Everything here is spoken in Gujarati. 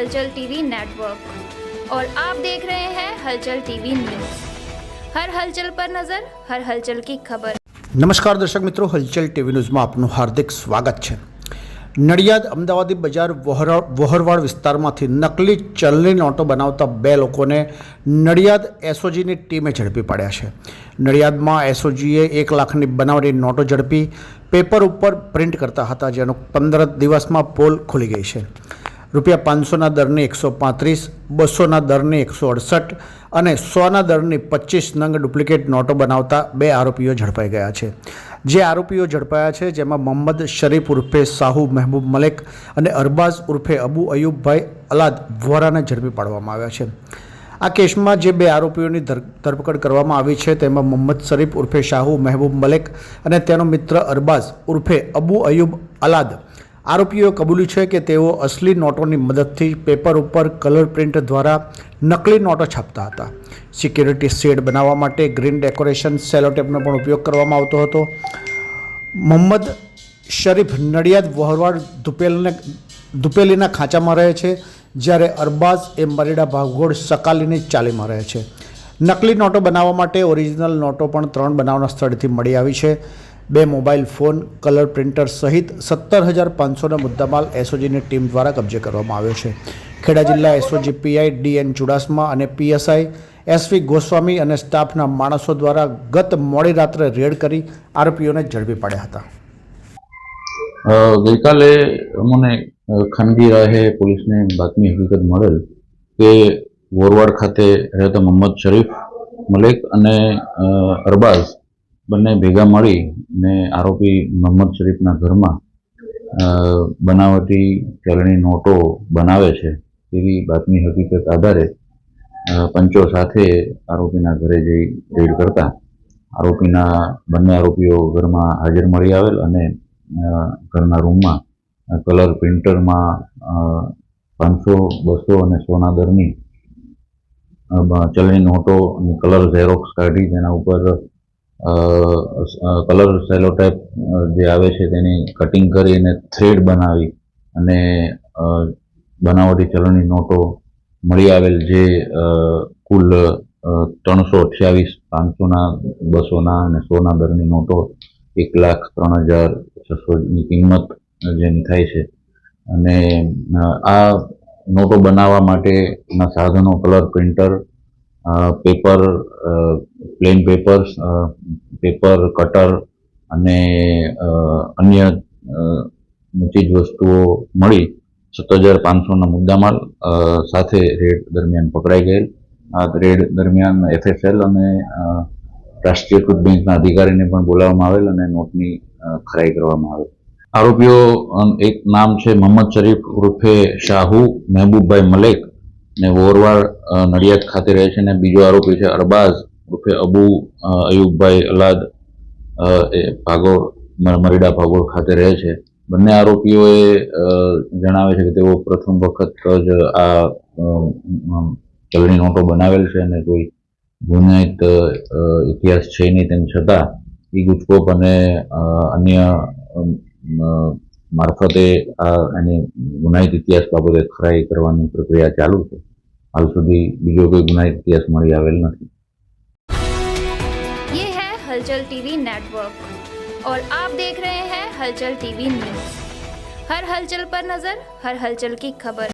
हलचल टीवी नेटवर्क और आप देख रहे हैं हलचल टीवी न्यूज़। हर हलचल पर नजर, हर हलचल की खबर। नमस्कार दर्शक मित्रों, हलचल टीवी न्यूज़ में आपનું हार्दिक स्वागत है। नडियाद अमदावादी बजार वोहरवाड़ विસ્તારમાંથી નકલી ચલણી નોટો બનાવતા બે લોકોને નડિયાદ એસઓજીની ટીમે ઝડપી પાડ્યા છે। નડિયાદમાં એસઓજીએ 1 લાખની બનાવટી નોટો ઝડપી પેપર ઉપર પ્રિન્ટ કરતા હતા, જેનો 15 દિવસમાં પોલ ખુલી ગઈ છે। ₹500ના દરની 135, 200ના દરની 168 અને 100ના દરની 25 નંગ ડુપ્લિકેટ નોટો બનાવતા બે આરોપીઓ ઝડપાઈ ગયા છે। જે આરોપીઓ ઝડપાયા છે જેમાં મોહમ્મદ શરીફ ઉર્ફે સાહુ મહેબૂબ મલેક અને અરબાઝ ઉર્ફે અબુ અયુબભાઈ અલાદ વોરાને ઝડપી પાડવામાં આવ્યા છે। આ કેસમાં જે બે આરોપીઓની ધરપકડ કરવામાં આવી છે તેમાં મોહમ્મદ શરીફ ઉર્ફે શાહુ મહેબૂબ મલેક અને તેનો મિત્ર અરબાઝ ઉર્ફે અબુ અયુબ અલાદ આરોપીઓએ કબૂલ્યું છે કે તેઓ અસલી નોટોની મદદથી પેપર ઉપર કલર પ્રિન્ટ દ્વારા નકલી નોટો છાપતા હતા। સિક્યુરિટી શેડ બનાવવા માટે ગ્રીન ડેકોરેશન સેલોટેપનો પણ ઉપયોગ કરવામાં આવતો હતો। મોહમ્મદ શરીફ નડિયાદ વહોરવાડ ધુપેલીના ખાંચામાં રહે છે, જ્યારે અરબાઝ એ મરીડા ભાગોળ સકાલીની ચાલીમાં રહે છે। નકલી નોટો બનાવવા માટે ઓરિજિનલ નોટો પણ 3 બનાવના સ્થળેથી મળી આવી છે। 2 મોબાઈલ ફોન, કલર પ્રિન્ટર સહિત 17,500નો મુદ્દામાલ એસઓજીની ટીમ દ્વારા કબજે કરવામાં આવ્યો છે। ખેડા જિલ્લા એસઓજી પીઆઈ ડીએન ચુડાસમા અને પીએસઆઈ એસવી ગોસ્વામી અને સ્ટાફના માણસો દ્વારા ગત મોડી રાત્રે રેડ કરી આરોપીઓને ઝડપી પાડ્યા હતા। ગઈકાલે અમને ખાનગી રાહે પોલીસને બાતમી હકીકત મળેલ કે વોરવાડ ખાતે રહેતા મોહમ્મદ શરીફ મલેક અને અરબાઝ બંને ભેગા મળી ને આરોપી મોહમ્મદ શરીફના ઘરમાં બનાવટી ચલણી નોટો બનાવે છે તેવી બાતમી હકીકત આધારે પંચો સાથે આરોપીના ઘરે જઈ રેડ કરતા બંને આરોપીઓ ઘરમાં હાજર મળી આવેલ અને ઘરના રૂમમાં કલર પ્રિન્ટરમાં 500, 200 અને 100ના દરની ચલણી નોટોની કલર ઝેરોક્સ કાઢી તેના ઉપર કલર સેલોટેપ જે આવે છે તેની કટિંગ કરી અને થ્રેડ બનાવી અને બનાવટી ચલણી નોટો મળી આવેલ જે કુલ 328, 500ના, 200ના અને 100ના દરની નોટો 1,03,600ની કિંમત જેની થાય છે। અને આ નોટો બનાવવા માટેના સાધનો colour printer, paper, plane papers, paper cutter અને અન્ય ચીજ વસ્તુઓ મળી 17,500ના મુદ્દામાલ સાથે રેડ દરમિયાન પકડાઈ ગયેલ। આ રેડ દરમિયાન એફએસએલ અને રાષ્ટ્રીયકૃત બેંકના અધિકારીને પણ બોલાવવામાં આવેલ અને નોટની ખરાઈ કરવામાં આવેલ। આરોપીઓ, એક નામ છે મોહમ્મદ શરીફ ઉર્ફે શાહુ મહેબૂબભાઈ મલેક ને વોરવાડ નડિયાદ ખાતે રહે છે, અને બીજો આરોપી છે અરબાઝ ઉર્ફે અબુ અયુબભાઈ અલાદ મરીડા ભાગોળ ખાતે રહે છે। બંને આરોપીઓએ જણાવે છે કે તેઓ પ્રથમ વખત જ આ ચલણી નોટો બનાવેલ છે અને કોઈ ગુનાહિત ઇતિહાસ છે નહીં, તેમ છતાં ઈ ગુજકોપ અને અન્ય મારફતે એની ગુનાહિત ઇતિહાસ બાબતે ખરાઈ કરવાની પ્રક્રિયા ચાલુ છે। હાલ સુધી બીજો કોઈ ગુનાહિત ઇતિહાસ મળી આવેલ નથી। ये है हलचल टीवी नेटवर्क और आप देख रहे हैं हलचल टीवी न्यूज़। हर हलचल पर नजर, हर हलचल की खबर।